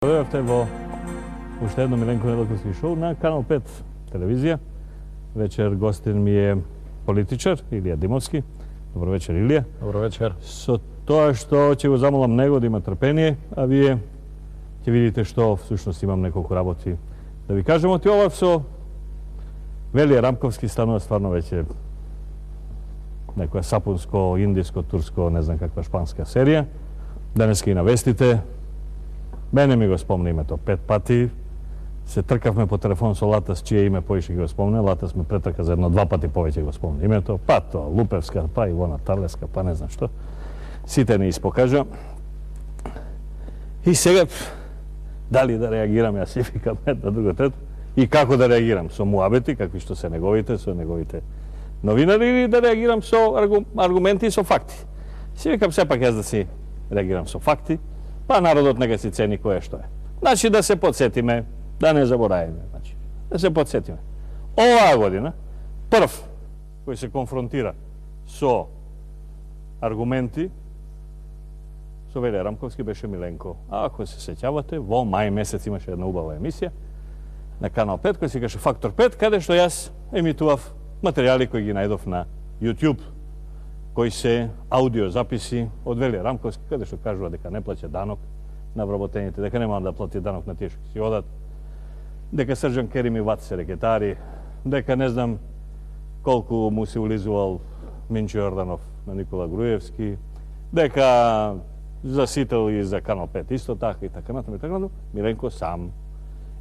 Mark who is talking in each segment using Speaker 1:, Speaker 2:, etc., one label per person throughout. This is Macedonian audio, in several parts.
Speaker 1: Zdravite vo уште едно Миленко Недолковски шоу на Канал 5 телевизија. Вечер гостин ми е политичар Илија Димовски. Добро вечер, Илија.
Speaker 2: Добро вечер.
Speaker 1: Со тоа што ќе го замолам него да има трпение, а вие ќе видите што всушност имам неколку работи да ви кажем. Оти ова со Велија Рамковски станува стварно веќе некоја сапунско, индиско, турско, не знам каква шпанска серија. Денеска и на вестите. Мене ми го спомна името 5 пати. Се тркавме по телефон со Латас, чие име поише ги го спомне. Латас ме претрка за едно 2 пати повеќе го спомне името. Па тоа Лупевска, па Ивона Тарлеска, па не знам што. Сите не испокажа. И сега, дали да реагирам, јас си викам една, друго, трето. И како да реагирам? Со муабети, какви што се неговите, со неговите новинари, или да реагирам со аргументи и со факти. Си викам сепак јас да си реагирам со факти, па народот нека си цени кое што е. Значи да се подсетиме, да не заборавиме, значи, да се подсетиме. Оваа година, прв кој се конфронтира со аргументи со Велија Рамковски беше Миленко. А ако се сеќавате, во мај месец имаше една убава емисија на Канал 5, кој се каже Фактор 5, каде што јас емитував материјали кои ги најдов на YouTube, кои се аудиозаписи од Велија Рамковски, каде што кажува дека не плаќа данок на вработените, дека нема да плати данок на тие што си одат, дека Срđan Керим и Вац се рекетари, дека не знам колку му се улизувал Минчо Јорданов на Никола Груевски, дека за Сител и за Канал 5 исто така и така натаму и така натаму, Миленко сам.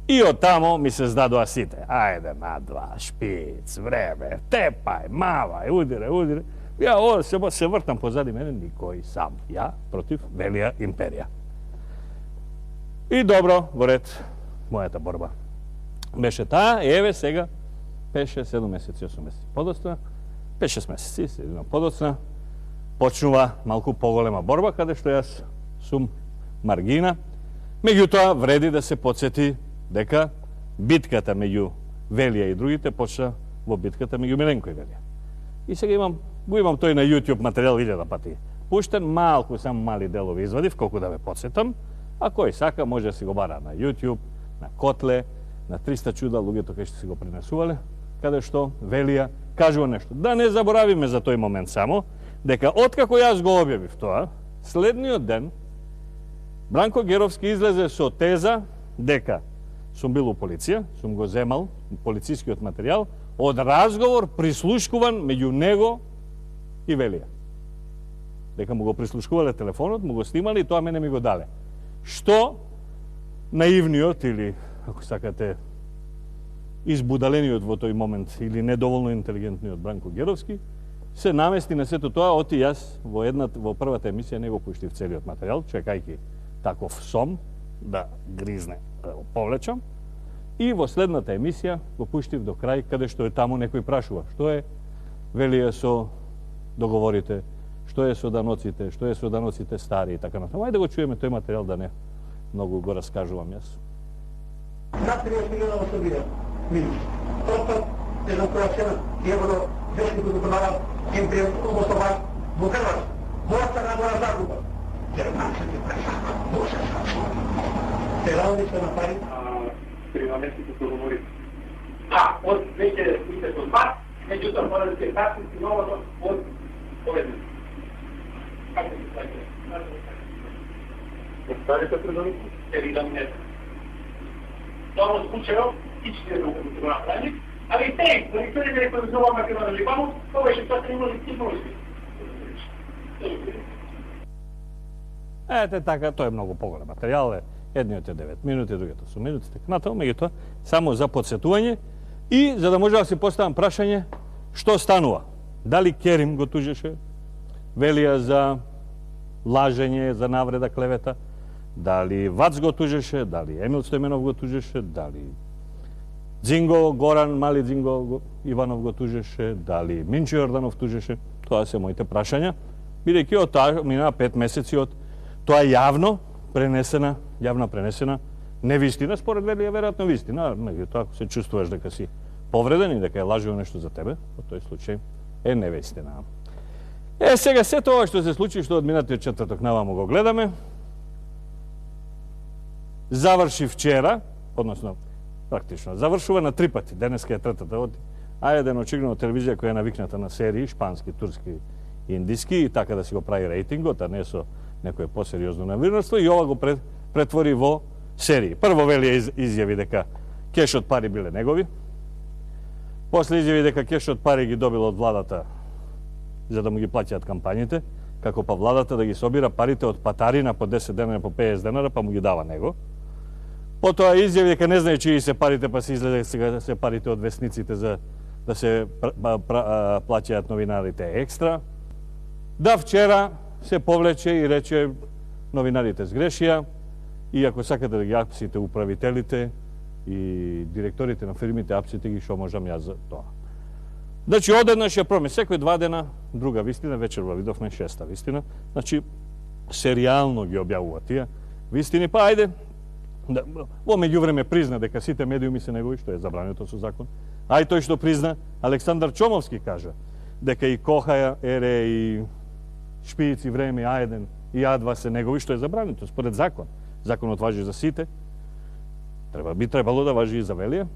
Speaker 1: И од тамо ми се здадоа сите. Ајде на два, шпиц, време, тепај, мавај, удире, удире. Ја се вртам позади мене, никој сам. Ја против Велија империја. И добро, во ред, мојата борба беше таа, еве сега 5-7 месеци, 8 месеци подоцна, 5-6 месеци, 7 подоцна, почнува малку поголема борба, каде што јас сум маргина. Меѓутоа, вреди да се подсети дека битката меѓу Велија и другите почна во битката меѓу Миленко и Велија. И сега го имам тој на YouTube материјал 1000 пати пуштен, малку, само мали делови извадив, колку да ве подсетам, а кој сака може да си го бара на YouTube, на Котле, на 300 чуда, луѓето кои што си го пренесувале, каде што Велија кажува нешто. Да не заборавиме за тој момент само, дека откако јас го објавив тоа, следниот ден Бранко Геровски излезе со теза дека сум бил у полиција, сум го земал полицискиот материјал од разговор прислушкуван меѓу него и Велија. Дека му го прислушкувале телефонот, му го снимале и тоа мене ми го дале. Што наивниот или, ако сакате, избудалениот во тој момент или недоволно интелигентниот Бранко Геровски се намести на сето тоа, оти јас во првата емисија не го пуштив целиот материјал, чекајќи таков сом да гризне, да го повлечам. И во следната емисија го пуштив до крај, каде што е таму некој прашува што е Велија со договорите, што е со даноците, што е со даноците стари и така натаму. Ајде да го чуеме тој материјал, да не многу го раскажувам јас.
Speaker 3: На 30.000 особија, минус. Просто, не знам која цена, евро, вешни кои го продават, импријем, обословај, во Хрватска. Моја страна мора загуба. Германците пресакат, Боже сакат. Те работи се направи. Принаменските договори. Од 2032, меѓутоа мора да се практики новото од поведнето. Како се прави? Старите предавници? Видам не. Тоа случајот, ичите да го направи, али те, да никој не рекол да се ова македонија или ваму, тоа беше тоа не може да
Speaker 1: Ете така, тоа е многу поголем материјал, едниот е 9 минути, другиот 8 минути, така натаму, меѓутоа само за подсетување и за да може да си поставам прашање што станува. Дали Керим го тужеше Велија за лажење, за навреда, клевета, дали Вац го тужеше, дали Емил Стојменов го тужеше, дали Дзинго, Горан, мали Дзинго Иванов го тужеше, дали Минчо Јорданов тужеше. Тоа се моите прашања, бидејќи од таа минаа 5 месеци од тоа јавна пренесена невистина, според Велија веројатно вистина, меѓутоа ако се чувствуваш дека си повреден и дека е лажува нешто за тебе, во тој случај е невистина. Сега сето ова што се случи, што од минатиот четврток наваму го гледаме, заврши вчера, односно, практично, завршува на 3 пати, денеска е третата од А1 очигледно телевизија која е навикната на серии, шпански, турски, индиски, и така да си го прави рейтингот, а не со некое посериозно новинарство, и ова го претвори во серии. Прво вели изјави дека кешот пари биле негови, после изјави дека кешот пари ги добил од владата за да му ги плаќаат кампањите, како па владата да ги собира парите од патарина по 10 денара, по 50 денара, па му ги дава него. Потоа изјави дека не знае чии се парите, па се излезе сега се парите од весниците за да се плаќаат новинарите екстра. Да, вчера се повлече и рече новинарите сгрешија и ако сакате да ги апсите управителите и директорите на фирмите, апсите ги, што можам јас за тоа. Значи, одеднаш ја проме, секој 2 дена друга вистина, вечерва видовме 6-та вистина. Значи, серијално ги објавува тие вистини, па ајде, во меѓувреме призна дека сите медиуми се негови, што е забрането со закон. А и тој што призна, Александар Чомовски кажа дека и Коха, Ере, и Шпиц, и Време, и А1 и А2 се негови, што е забрането според закон. Законот важи за сите. Би требало да важи и за Велија.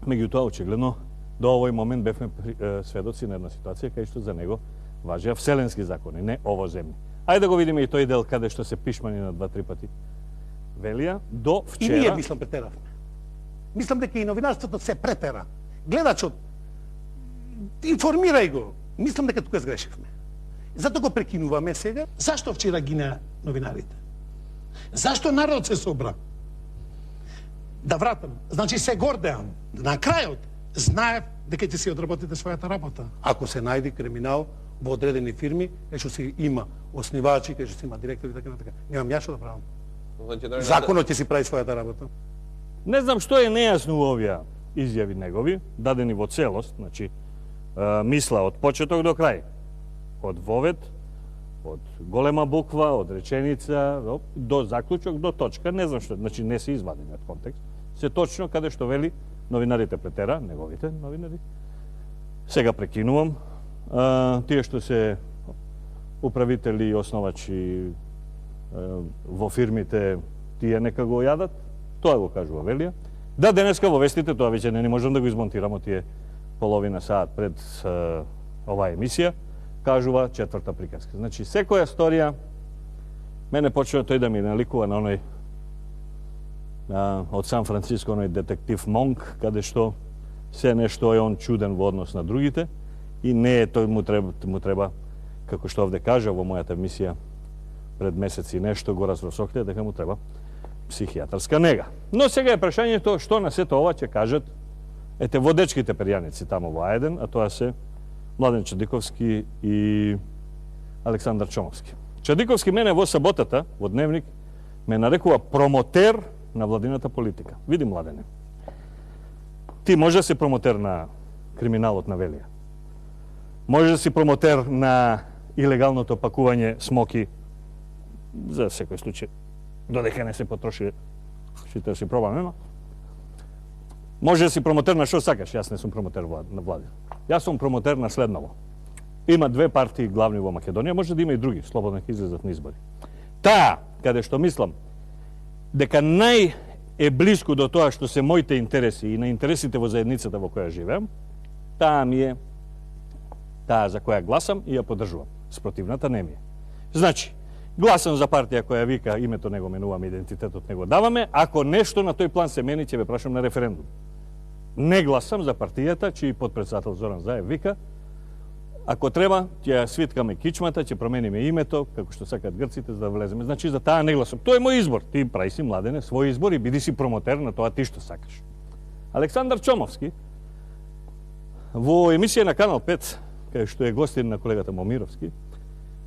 Speaker 1: Меѓутоа, очигледно, до овој момент бевме сведоци на една ситуација кај што за него важеа вселенски закони, не овоземни. Ајде да го видиме и тој дел каде што се пишмани на 2-3 пати. Велија, до вчера...
Speaker 2: И ние, мислам, претеравме. Мислам дека и новинарството се претера. Гледачот, информирај го. Мислам дека тука сгрешивме. Зато го прекинуваме сега. Зашто вчера гинеа новинарите? Зашто народ се собра? Да вратам. Значи се гордеам. На крајот знаев дека ќе си одработите својата работа. Ако се најде криминал во одредени фирми, што си има оснивачи, што си има директори, така натака. Немам ја што да правам. Законот ќе си прави својата работа.
Speaker 1: Не знам што е нејасно во овие изјави негови, дадени во целост, значи мисла од почеток до крај. Од вовед, од голема буква, од реченица, до заклучок, до точка, не знам што, значи не се извадени од контекст. Се точно каде што вели новинарите претера, неговите новинари. Сега прекинувам. Тие што се управители и основачи во фирмите, тие нека го јадат, тоа го кажува Велија. Да, денеска во вестите, тоа веќе не можам да го измонтирам од тие половина саат пред оваа емисија, кажува 4-та приказка. Значи, секоја сторија, мене почна тој да ми наликува на оној од Сан Франциско, оној детектив Монк, каде што се нешто е он чуден во однос на другите и не е тој му треба, како што овде кажа во мојата емисија пред месеци нешто го разросохте, дека му треба психијатарска нега. Но сега е прашањето што на сето ова ќе кажат ете водечките перјаници тамо во А1, а тоа се Младен Чадиковски и Александар Чомовски. Чадиковски мене во саботата, во Дневник, ме нарекува промотер на владината политика. Види, Младене, ти може да си промотер на криминалот на Велија. Може да си промотер на илегалното пакување смоки, за секој случај, додека не се потроши, што си пробаме, но може да си промотер на што сакаш, јас не сум промотер на влади. Јас сум промотер на следново. Има 2 партии главни во Македонија, може да има и други, слободно ќе излезат на избори. Таа, каде што мислам, дека нај е блиску до тоа што се моите интереси и на интересите во заедницата во која живеам, таа ми е таа за која гласам и ја поддржувам. Спротивната не ми е. Значи, гласам за партија која вика името него менуваме, идентитетот него даваме, ако нешто на тој план се мени, ќе ве прашам на референдум. Не гласам за партијата, чиј подпредседател Зоран Заев вика, ако треба, ќе свиткаме кичмата, ќе промениме името, како што сакаат грците, за да влеземе. Значи, за таа не гласам. Тој е мој избор. Ти прави си, Младене, свој избор и биди си промотер на тоа ти што сакаш. Александар Чомовски, во емисија на Канал 5, кај што е гостин на колегата Момировски,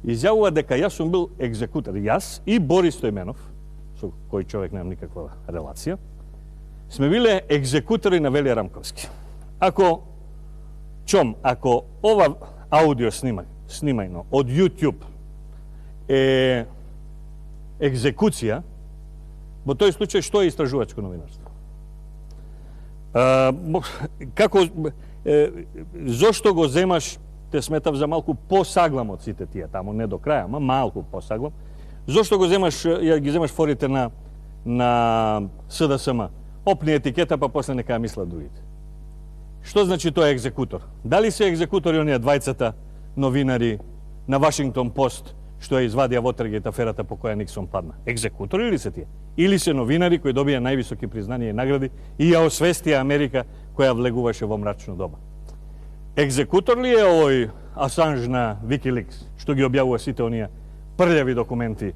Speaker 1: изјавува дека јас сум бил екзекутор. Јас и Борис Стојменов, со кој човек немам никаква релација, сме биле екзекутори на Велија Рамковски. Ако ова аудио снимајно од YouTube е екзекуција, во тој случај што е истражувачко новинарство? Зошто го земаш, те сметав за малку посаглам од сите тие таму, не до краја, ама малку посаглам. Зошто го земаш, ја ги земаш форите на на СДСМ. Опни етикета, па после нека мислат другите. Што значи тоа е екзекутор? Дали се екзекутори оние двајцата новинари на Вашингтон Пост што ја извадија Watergate аферата по која Никсон падна? Екзекутори или се тие? Или се новинари кои добија највисоки признанија и награди и ја освестија Америка која влегуваше во мрачно доба? Екзекутор ли е овој Асанж на Wikileaks што ги објавува сите оние прљави документи?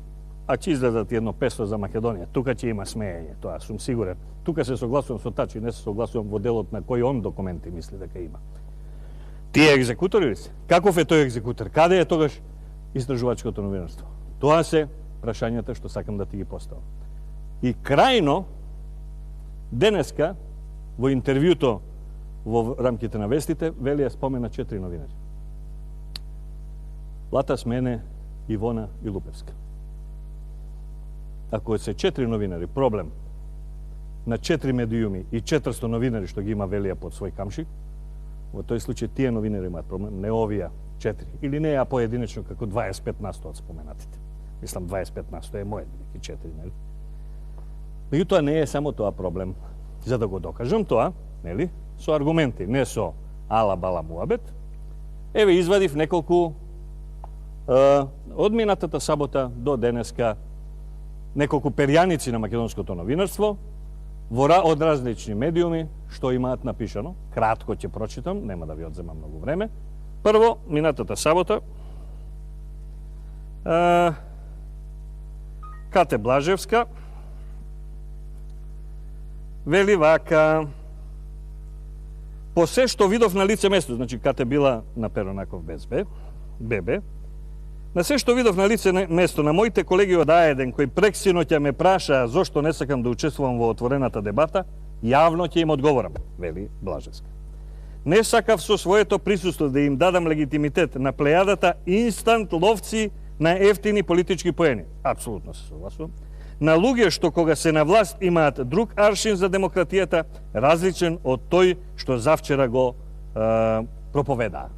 Speaker 1: А ќе излезат едно 500 за Македонија. Тука ќе има смеење, тоа сум сигурен. Тука се согласувам со Тачи, не се согласувам во делот на кои он документи мисли дека има. Тие екзекутори ли се? Каков е тој екзекутор? Каде е тогаш истражувачкото новинарство? Тоа се прашањата што сакам да ти ги поставам. И крајно, денеска, во интервјуто во рамките на вестите, Велија спомена 4 новинари. Лата Смене, Ивона и Лупевска. Ако се 4 новинари проблем на 4 медиуми и 400 новинари што ги има Велија под свој камшик, во тој случај тие новинари имаат проблем, не овие 4. Или не ја поединечно како 25% од споменатите. Мислам 25% е мој, неки 4, нели? Меѓутоа не е само тоа проблем. За да го докажам тоа, нели, со аргументи, не со ала-бала муабет, еве извадив неколку од минатата сабота до денеска неколку перјаници на македонското новинарство од различни медиуми што имаат напишано. Кратко ќе прочитам, нема да ви одземам многу време. Прво, минатата сабота, Кате Блажевска вели вака: по се што видов на лице место, значи Кате била на Перонаков ББ, на се што видов на лице место на моите колеги од А1 кои прексиноќа ме прашаа зошто не сакам да учествувам во отворената дебата, јавно ќе им одговорам, вели Блажевска. Не сакав со своето присуство да им дадам легитимитет на плејадата инстант ловци на ефтини политички поени. Апсолутно се согласувам. На луѓе што кога се на власт имаат друг аршин за демократијата, различен од тој што завчера го проповедаа.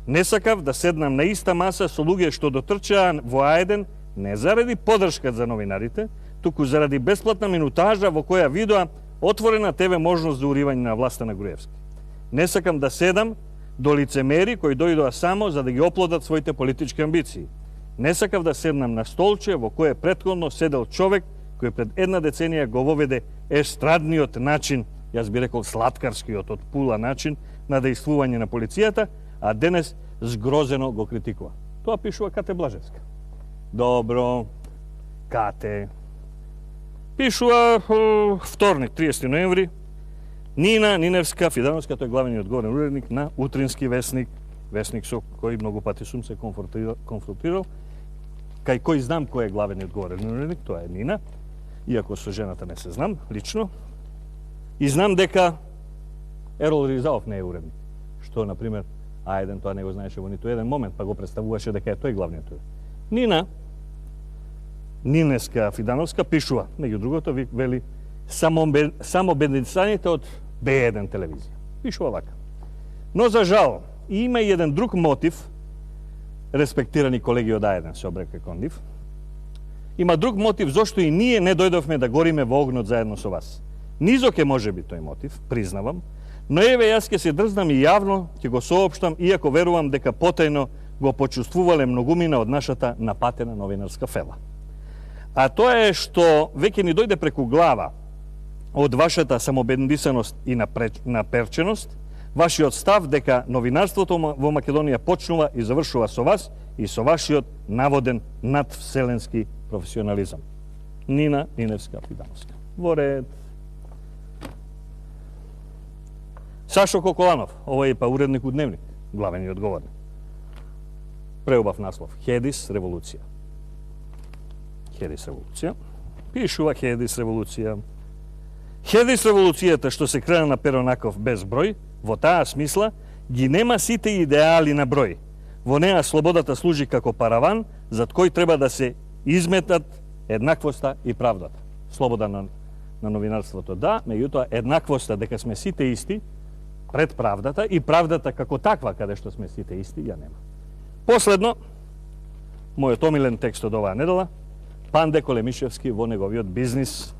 Speaker 1: Не сакав да седнам на иста маса со луѓе што дотрчаа во А1 не заради поддршка за новинарите, туку заради бесплатна минутажа во која видоа отворена ТВ можност за уривање на власта на Груевски. Не сакам да седам до лицемери кои дојдоа само за да ги оплодат своите политички амбиции. Не сакав да седнам на столче во кое претходно седел човек кој пред една деценија го воведе естрадниот начин, јас би рекол слаткарскиот од пула начин на дејствување на полицијата, а денес згрозено го критикува. Тоа пишува Кате Блажевска. Добро, Кате. Пишува вторник, 30 ноември, Нина Ниневска Фидановска, тој е главниот говорен уредник на Утрински весник, весник со кој многу пати сум се конфронтирал, кај кој знам кој е главниот говорен уредник, тоа е Нина, иако со жената не се знам лично, и знам дека Ерол Ризаов не е уредник, што, например, А1 тоа не го знаеше во ниту еден момент, па го представуваше дека е тој главниот уредник. Нина Ниневска Фидановска пишува, меѓу другото, вели, само бенефицијаните од Б1 телевизија. Пишува вака. Но за жал, има и еден друг мотив, респектирани колеги од А1, се обрека кон нив, има друг мотив зошто и ние не дојдовме да гориме во огнот заедно со вас. Низок е можеби тој мотив, признавам, но еве јас ќе се дрзнам и јавно ќе го соопштам, иако верувам дека потајно го почувствувале многумина од нашата напатена новинарска фела. А тоа е што веќе ни дојде преку глава од вашата самобендисаност и наперченост, вашиот став дека новинарството во Македонија почнува и завршува со вас и со вашиот наводен надвселенски професионализам. Нина Ниневска Фидановска. Во ред. Сашо Коколанов, ова е па уредник у Дневник, главен и одговорник. Преубав наслов. Хедис револуција. Хедис револуција. Пишува Хедис револуција. Хедис револуцијата што се крена на Перонаков без број, во таа смисла, ги нема сите идеали на број. Во неа слободата служи како параван, зад кој треба да се изметат еднаквоста и правдата. Слобода на новинарството, да, меѓутоа еднаквоста дека сме сите исти пред правдата и правдата како таква каде што сме сите исти, ја нема. Последно, мојот омилен текст од оваа недела, Пан Деколе Мишевски во неговиот бизнис